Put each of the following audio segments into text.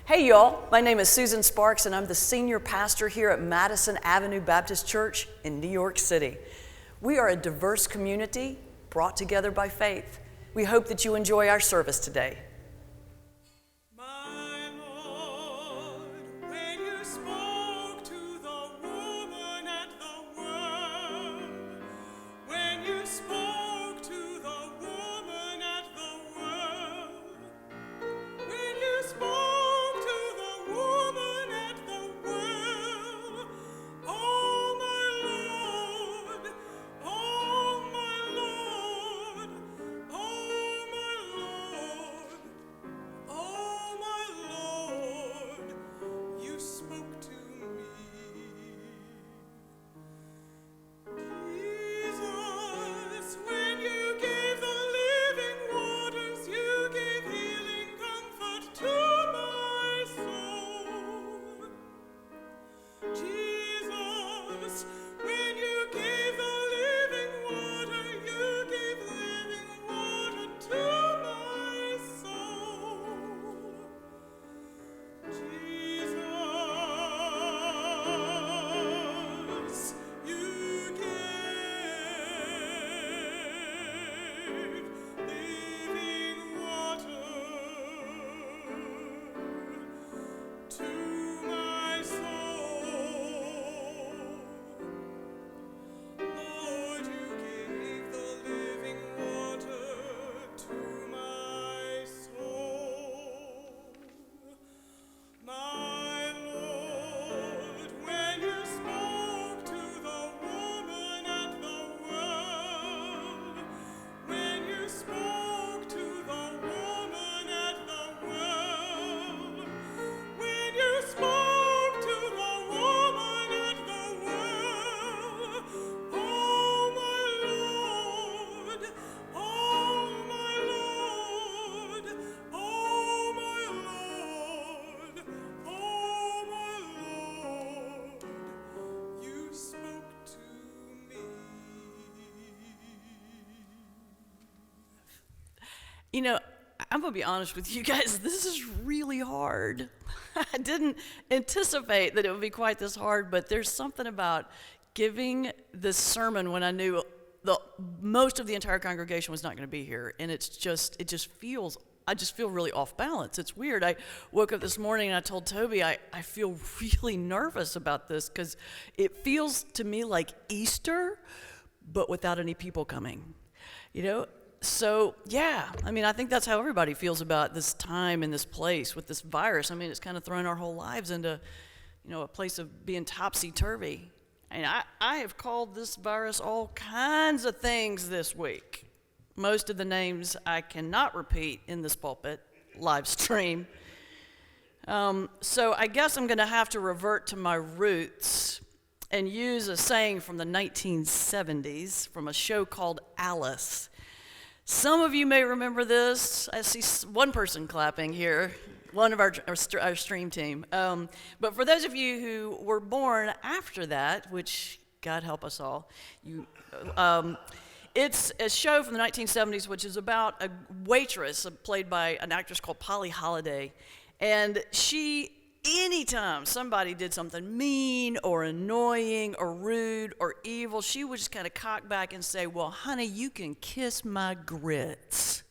Hey y'all, my name is Susan Sparks and I'm the senior pastor here at Madison Avenue Baptist Church in New York City. We are a diverse community brought together by faith. We hope that you enjoy our service today. You know, I'm going to be honest with you guys, this is really hard. I didn't anticipate that it would be quite this hard, but there's something about giving this sermon when I knew most of the entire congregation was not going to be here, and I just feel really off balance. It's weird. I woke up this morning and I told Toby I feel really nervous about this because it feels to me like Easter, but without any people coming, you know? So, yeah, I mean, I think that's how everybody feels about this time and this place with this virus. I mean, it's kind of thrown our whole lives into, a place of being topsy-turvy. And I have called this virus all kinds of things this week. Most of the names I cannot repeat in this pulpit live stream. So I guess I'm going to have to revert to my roots and use a saying from the 1970s from a show called Alice. Some of you may remember this. I see one person clapping here, one of our stream team. But for those of you who were born after that, which God help us all, it's a show from the 1970s which is about a waitress played by an actress called Polly Holliday. And anytime somebody did something mean or annoying or rude or evil, she would just kind of cock back and say, "Well, honey, you can kiss my grits."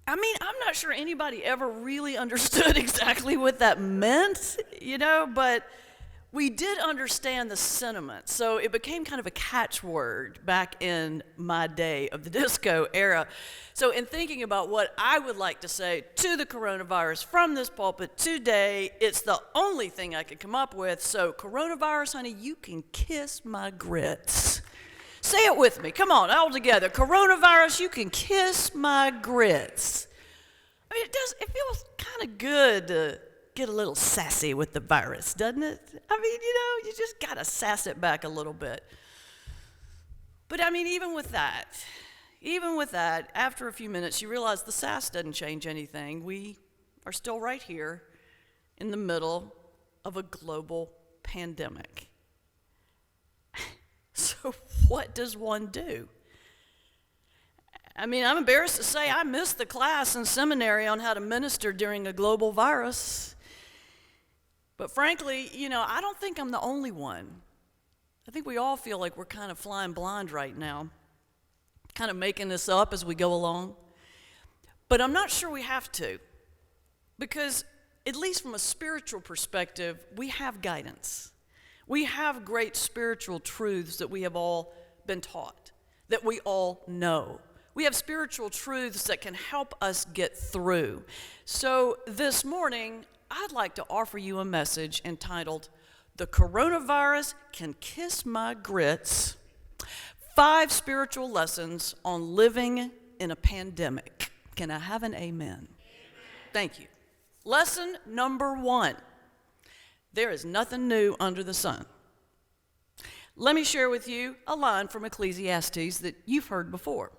I mean, I'm not sure anybody ever really understood exactly what that meant, but we did understand the sentiment. So it became kind of a catchword back in my day of the disco era. So in thinking about what I would like to say to the coronavirus from this pulpit today, it's the only thing I could come up with. So coronavirus, honey, you can kiss my grits. Say it with me. Come on, all together. Coronavirus, you can kiss my grits. I mean, it feels kind of good to get a little sassy with the virus, doesn't it? I mean, you just got to sass it back a little bit. But I mean, even with that, after a few minutes, you realize the sass doesn't change anything. We are still right here in the middle of a global pandemic. So what does one do? I mean, I'm embarrassed to say I missed the class in seminary on how to minister during a global virus. But frankly, I don't think I'm the only one. I think we all feel like we're kind of flying blind right now, kind of making this up as we go along. But I'm not sure we have to, because at least from a spiritual perspective, we have guidance. We have great spiritual truths that we have all been taught, that we all know. We have spiritual truths that can help us get through. So this morning, I'd like to offer you a message entitled, "The Coronavirus Can Kiss My Grits, 5 Spiritual Lessons on Living in a Pandemic." Can I have an amen? Thank you. Lesson number 1, there is nothing new under the sun. Let me share with you a line from Ecclesiastes that you've heard before.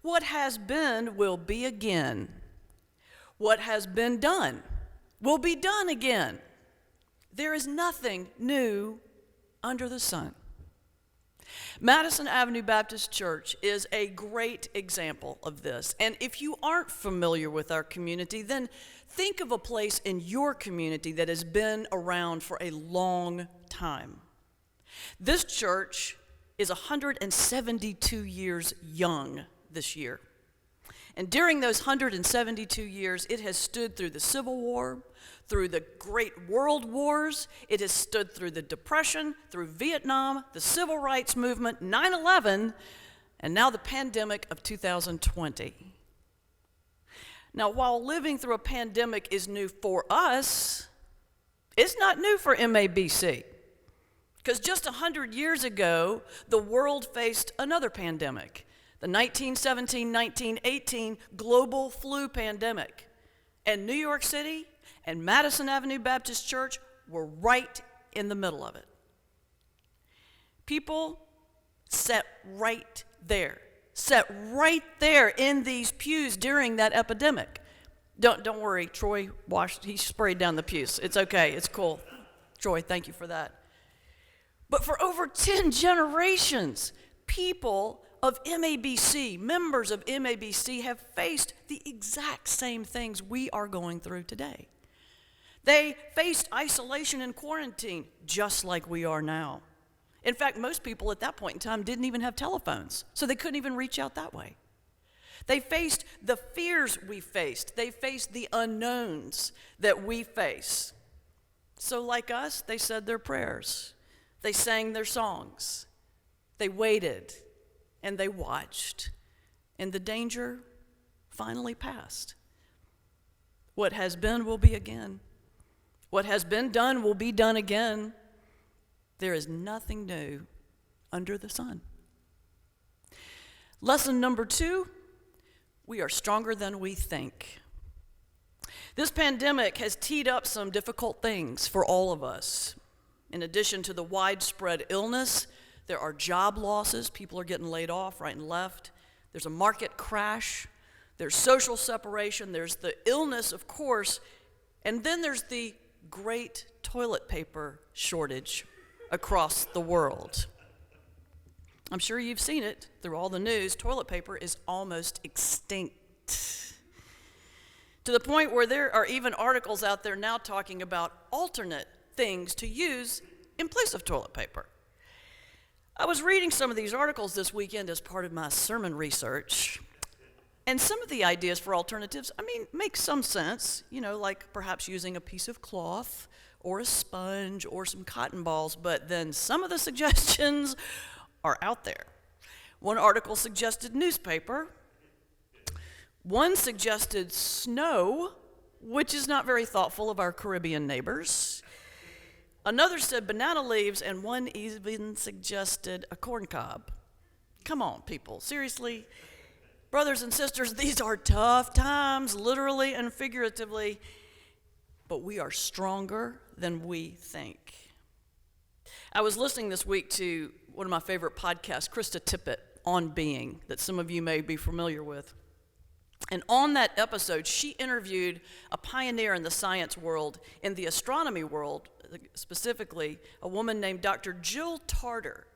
What has been will be again. What has been done will be done again. There is nothing new under the sun. Madison Avenue Baptist Church is a great example of this. And if you aren't familiar with our community, then think of a place in your community that has been around for a long time. This church is 172 years young this year. And during those 172 years, it has stood through the Civil War, through the Great World Wars. It has stood through the Depression, through Vietnam, the Civil Rights Movement, 9/11, and now the pandemic of 2020. Now, while living through a pandemic is new for us, it's not new for MABC. Because just 100 years ago, the world faced another pandemic, the 1917-1918 global flu pandemic. And New York City and Madison Avenue Baptist Church were right in the middle of it. People sat right there in these pews during that epidemic. Don't worry, Troy he sprayed down the pews. It's okay, it's cool. Troy, thank you for that. But for over 10 generations, people of MABC, members of MABC, have faced the exact same things we are going through today. They faced isolation and quarantine just like we are now. In fact, most people at that point in time didn't even have telephones, so they couldn't even reach out that way. They faced the fears we faced. They faced the unknowns that we face. So like us, they said their prayers. They sang their songs. They waited and they watched. And the danger finally passed. What has been will be again. What has been done will be done again. There is nothing new under the sun. Lesson number 2, we are stronger than we think. This pandemic has teed up some difficult things for all of us. In addition to the widespread illness, there are job losses. People are getting laid off right and left. There's a market crash. There's social separation. There's the illness, of course. And then there's the great toilet paper shortage across the world. I'm sure you've seen it through all the news. Toilet paper is almost extinct. To the point where there are even articles out there now talking about alternate things to use in place of toilet paper. I was reading some of these articles this weekend as part of my sermon research, and some of the ideas for alternatives, make some sense, like perhaps using a piece of cloth or a sponge or some cotton balls, but then some of the suggestions are out there. One article suggested newspaper. One suggested snow, which is not very thoughtful of our Caribbean neighbors. Another said banana leaves, and one even suggested a corn cob. Come on, people, seriously? Brothers and sisters, these are tough times, literally and figuratively, but we are stronger than we think. I was listening this week to one of my favorite podcasts, Krista Tippett, On Being, that some of you may be familiar with. And on that episode, she interviewed a pioneer in the science world, in the astronomy world, specifically a woman named Dr. Jill Tarter,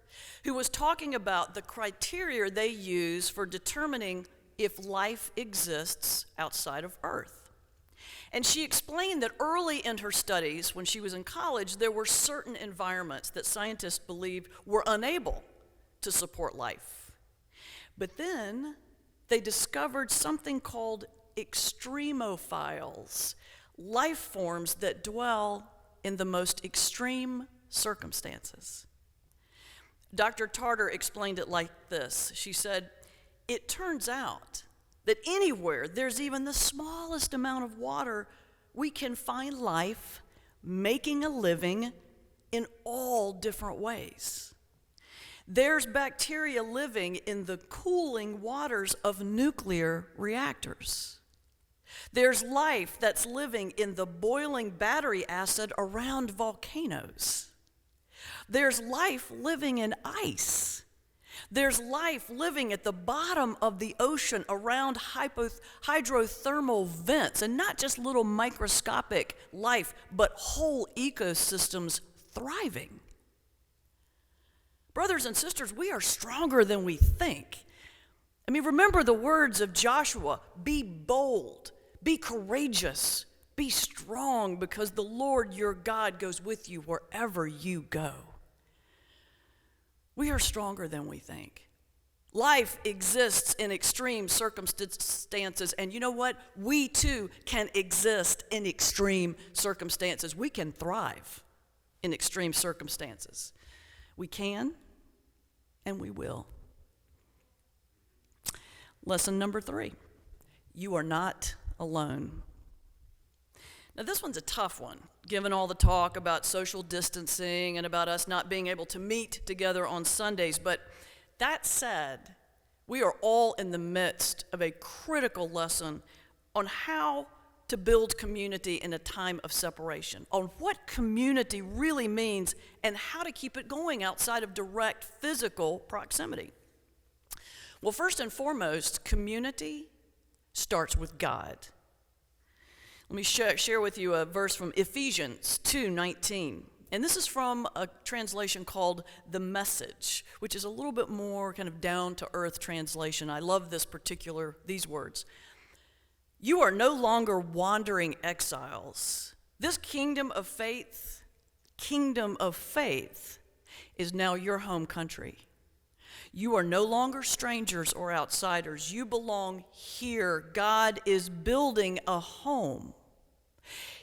who was talking about the criteria they use for determining if life exists outside of Earth. And she explained that early in her studies, when she was in college, there were certain environments that scientists believed were unable to support life. But then they discovered something called extremophiles, life forms that dwell in the most extreme circumstances. Dr. Tarter explained it like this. She said, "It turns out that anywhere there's even the smallest amount of water, we can find life making a living in all different ways. There's bacteria living in the cooling waters of nuclear reactors. There's life that's living in the boiling battery acid around volcanoes. There's life living in ice. There's life living at the bottom of the ocean around hydrothermal vents, and not just little microscopic life, but whole ecosystems thriving. Brothers and sisters, we are stronger than we think. I mean, remember the words of Joshua, be bold, be courageous, be strong, because the Lord your God goes with you wherever you go. We are stronger than we think. Life exists in extreme circumstances, and you know what? We too can exist in extreme circumstances. We can thrive in extreme circumstances. We can, and we will. Lesson number 3, you are not alone. Now, this one's a tough one, given all the talk about social distancing and about us not being able to meet together on Sundays. But that said, we are all in the midst of a critical lesson on how to build community in a time of separation, on what community really means and how to keep it going outside of direct physical proximity. Well, first and foremost, community starts with God. Let me share with you a verse from Ephesians 2:19. And this is from a translation called The Message, which is a little bit more kind of down-to-earth translation. I love these words. You are no longer wandering exiles. This kingdom of faith is now your home country. You are no longer strangers or outsiders. You belong here. God is building a home.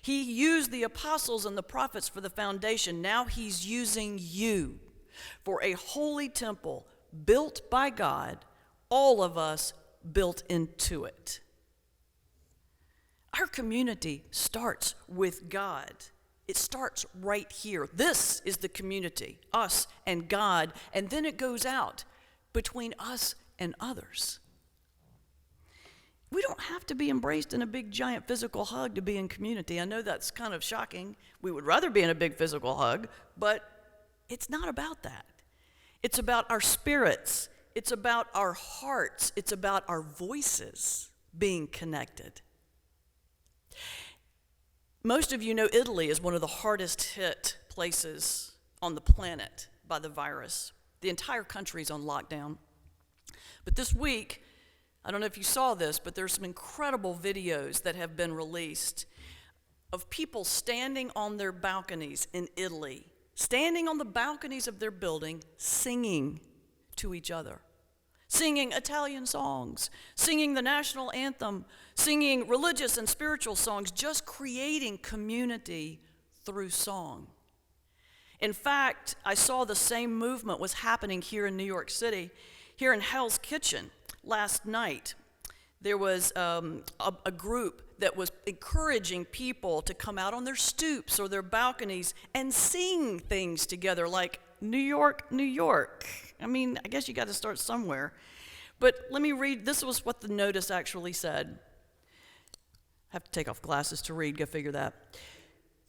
He used the apostles and the prophets for the foundation. Now he's using you for a holy temple built by God, all of us built into it. Our community starts with God. It starts right here. This is the community, us and God, and then it goes out between us and others. We don't have to be embraced in a big, giant physical hug to be in community. I know that's kind of shocking. We would rather be in a big physical hug, but it's not about that. It's about our spirits. It's about our hearts. It's about our voices being connected. Most of you know Italy is one of the hardest hit places on the planet by the virus. The entire country is on lockdown. But this week, I don't know if you saw this, but there's some incredible videos that have been released of people standing on their balconies in Italy, standing on the balconies of their building, singing to each other, singing Italian songs, singing the national anthem, singing religious and spiritual songs, just creating community through song. In fact, I saw the same movement was happening here in New York City, here in Hell's Kitchen. Last night, there was a group that was encouraging people to come out on their stoops or their balconies and sing things together, like New York, New York. I mean, I guess you got to start somewhere. But let me read, this was what the notice actually said. I have to take off glasses to read, go figure that.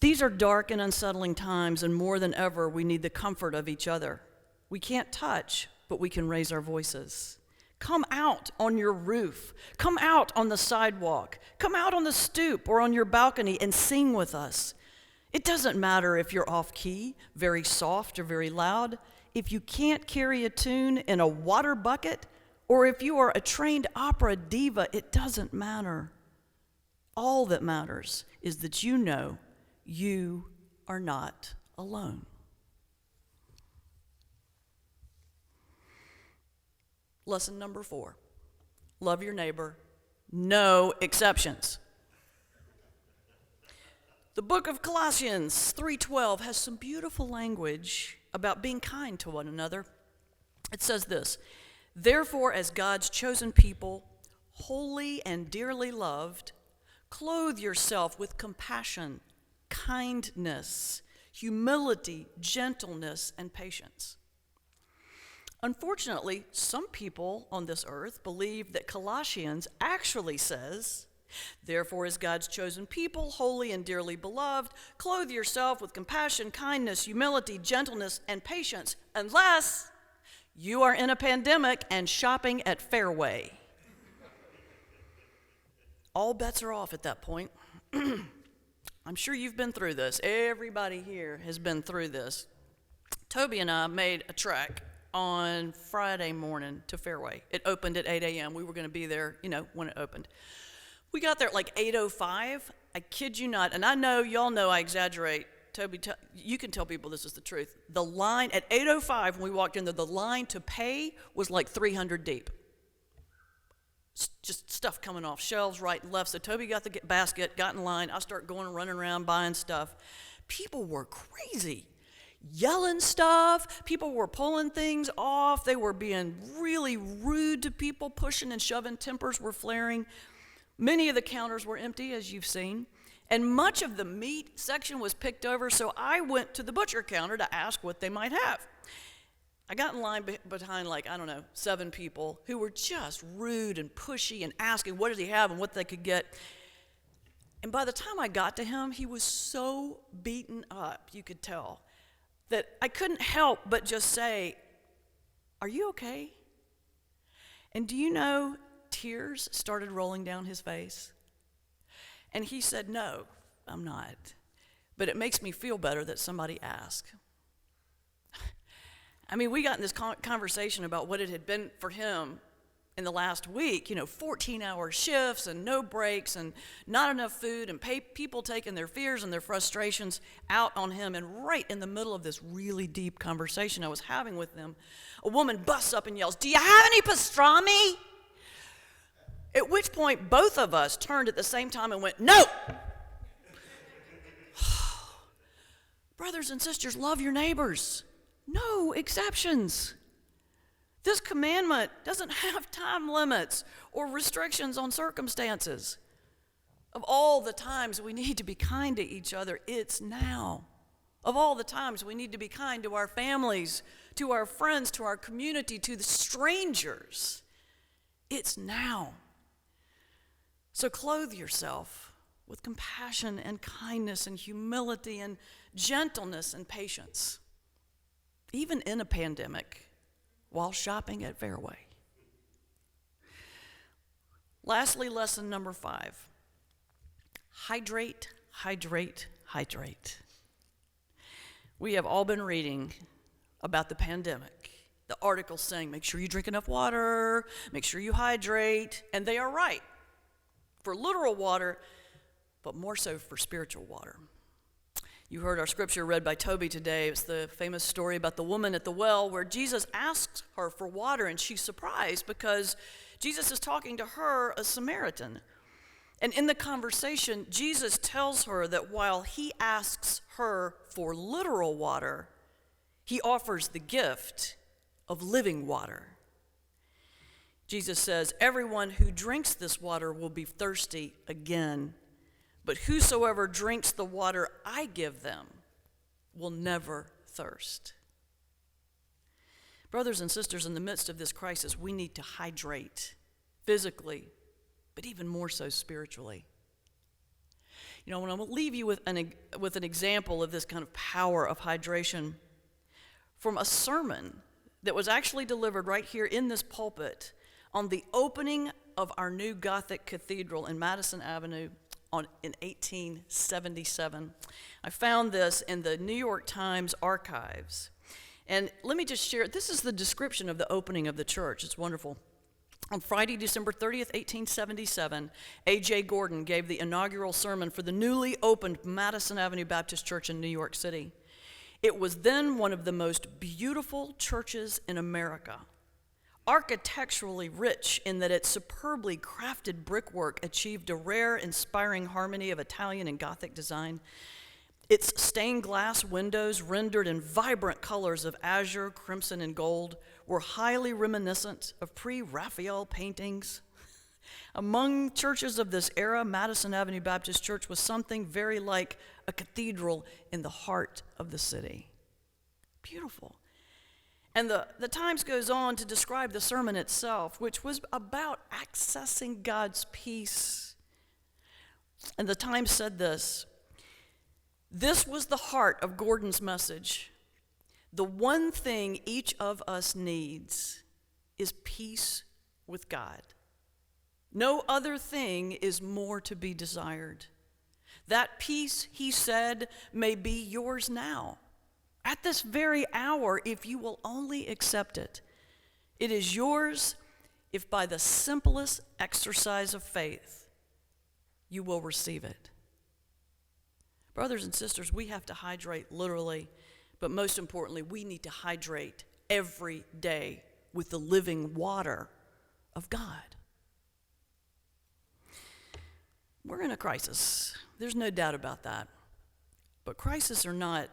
These are dark and unsettling times, and more than ever, we need the comfort of each other. We can't touch, but we can raise our voices. Come out on your roof. Come out on the sidewalk. Come out on the stoop or on your balcony and sing with us. It doesn't matter if you're off key, very soft or very loud. If you can't carry a tune in a water bucket, or if you are a trained opera diva, it doesn't matter. All that matters is that you know you are not alone. Lesson number 4, love your neighbor, no exceptions. The book of Colossians 3:12 has some beautiful language about being kind to one another. It says this, therefore, as God's chosen people, holy and dearly loved, clothe yourself with compassion, kindness, humility, gentleness, and patience. Unfortunately, some people on this earth believe that Colossians actually says, therefore, as God's chosen people, holy and dearly beloved, clothe yourself with compassion, kindness, humility, gentleness, and patience, unless you are in a pandemic and shopping at Fairway. All bets are off at that point. I'm sure you've been through this. Everybody here has been through this. Toby and I made a trek on Friday morning to Fairway. It opened at 8 a.m. We were going to be there, when it opened. We got there at like 8:05. I kid you not, and I know, y'all know I exaggerate. Toby, you can tell people this is the truth. The line at 8:05 when we walked in there, the line to pay was like 300 deep. Just stuff coming off shelves right and left. So Toby got the basket, got in line. I start going and running around buying stuff. People were crazy. Yelling stuff. People were pulling things off. They were being really rude to people, pushing and shoving. Tempers were flaring. Many of the counters were empty, as you've seen. And much of the meat section was picked over, so I went to the butcher counter to ask what they might have. I got in line behind 7 people who were just rude and pushy and asking what did he have and what they could get. And by the time I got to him, he was so beaten up, you could tell, that I couldn't help but just say, are you okay? And do you know, tears started rolling down his face? And he said, no, I'm not. But it makes me feel better that somebody asked. I mean, we got in this conversation about what it had been for him in the last week, 14-hour shifts and no breaks and not enough food and people taking their fears and their frustrations out on him. And right in the middle of this really deep conversation I was having with them, a woman busts up and yells, do you have any pastrami? At which point, both of us turned at the same time and went, no! Brothers and sisters, love your neighbors. No exceptions. This commandment doesn't have time limits or restrictions on circumstances. Of all the times we need to be kind to each other, it's now. Of all the times we need to be kind to our families, to our friends, to our community, to the strangers, it's now. So clothe yourself with compassion and kindness and humility and gentleness and patience, even in a pandemic, while shopping at Fairway. Lastly, lesson number 5, hydrate, hydrate, hydrate. We have all been reading about the pandemic. The articles saying, make sure you drink enough water, make sure you hydrate, and they are right for literal water, but more so for spiritual water. You heard our scripture read by Toby today. It's the famous story about the woman at the well where Jesus asks her for water, and she's surprised because Jesus is talking to her, a Samaritan. And in the conversation, Jesus tells her that while he asks her for literal water, he offers the gift of living water. Jesus says, everyone who drinks this water will be thirsty again, but whosoever drinks the water I give them will never thirst. Brothers and sisters, in the midst of this crisis, we need to hydrate physically, but even more so spiritually. I want to leave you with an example of this kind of power of hydration from a sermon that was actually delivered right here in this pulpit on the opening of our new Gothic cathedral in Madison Avenue in 1877. I found this in the New York Times archives. And let me just share, this is the description of the opening of the church. It's wonderful. On Friday, December 30th, 1877, A.J. Gordon gave the inaugural sermon for the newly opened Madison Avenue Baptist Church in New York City. It was then one of the most beautiful churches in America. Architecturally rich in that its superbly crafted brickwork achieved a rare, inspiring harmony of Italian and Gothic design. Its stained glass windows, rendered in vibrant colors of azure, crimson, and gold, were highly reminiscent of pre-Raphael paintings. Among churches of this era, Madison Avenue Baptist Church was something very like a cathedral in the heart of the city. Beautiful. And the Times goes on to describe the sermon itself, which was about accessing God's peace. And the Times said this: "This was the heart of Gordon's message. The one thing each of us needs is peace with God. No other thing is more to be desired. That peace," he said, "may be yours now, at this very hour, if you will only accept it. It is yours if by the simplest exercise of faith you will receive it." Brothers and sisters, we have to hydrate literally, but most importantly, we need to hydrate every day with the living water of God. We're in a crisis. There's no doubt about that. But crisis or not,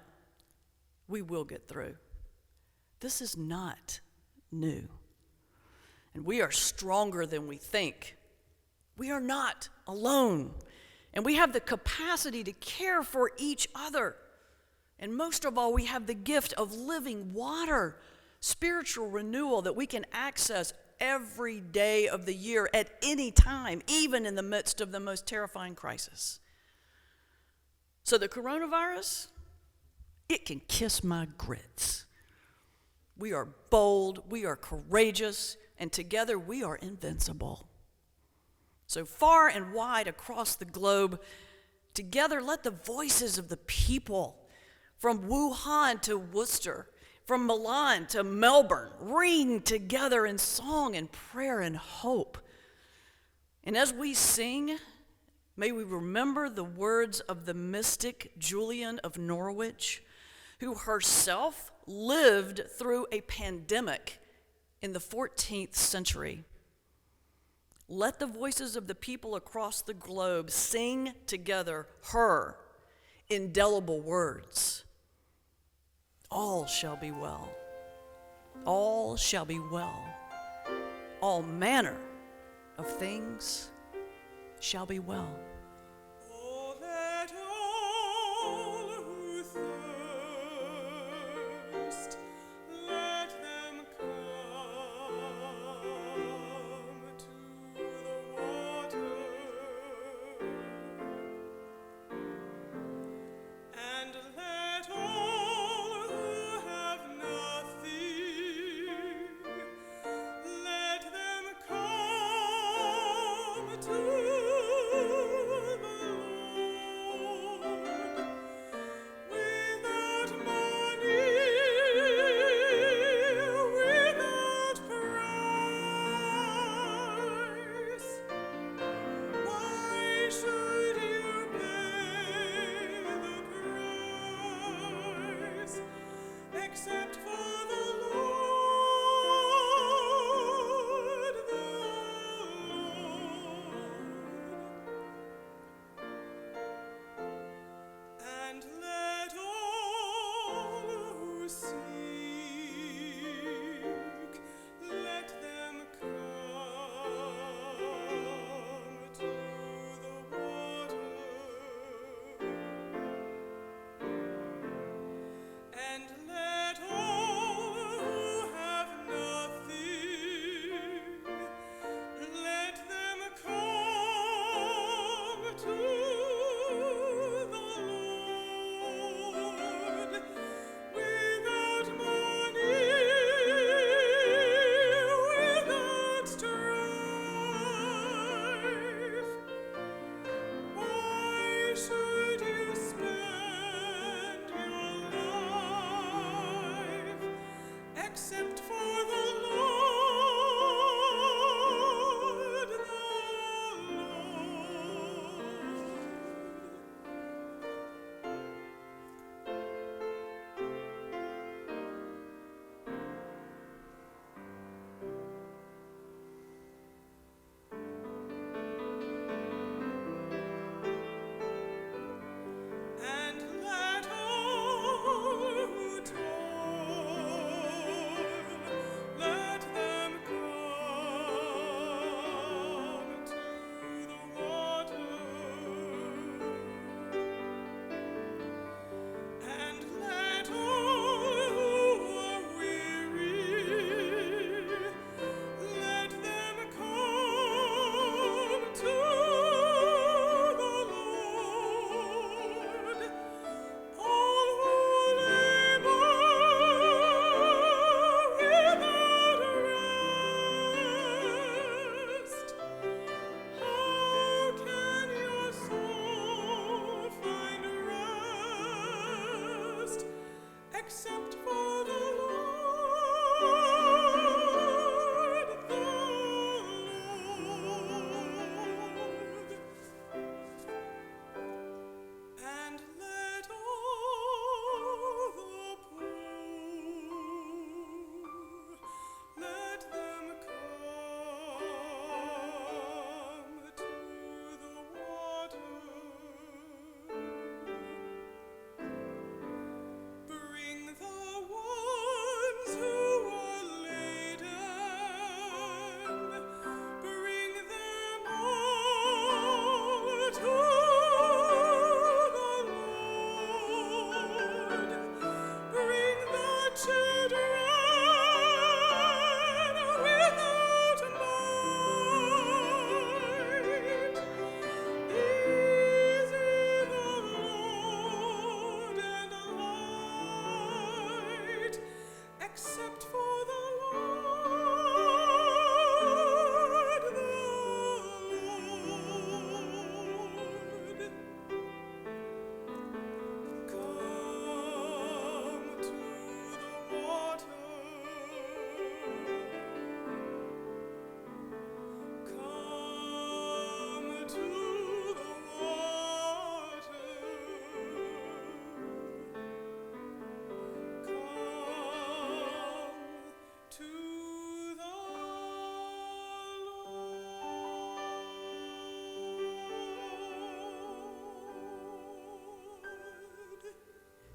we will get through. This is not new. And we are stronger than we think. We are not alone. And we have the capacity to care for each other. And most of all, we have the gift of living water, spiritual renewal that we can access every day of the year at any time, even in the midst of the most terrifying crisis. So the coronavirus, it can kiss my grits. We are bold, we are courageous, and together we are invincible. So far and wide across the globe, together let the voices of the people from Wuhan to Worcester, from Milan to Melbourne, ring together in song and prayer and hope. And as we sing, may we remember the words of the mystic Julian of Norwich, who herself lived through a pandemic in the 14th century. Let the voices of the people across the globe sing together her indelible words. All shall be well. All shall be well. All manner of things shall be well. Oh, let all who thirst, let them come to the water, and let all who have nothing, let them come to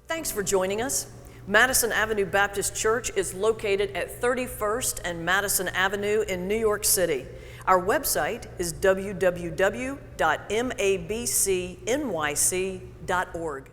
Thanks for joining us. Madison Avenue Baptist Church is located at 31st and Madison Avenue in New York City. Our website is www.mabcnyc.org.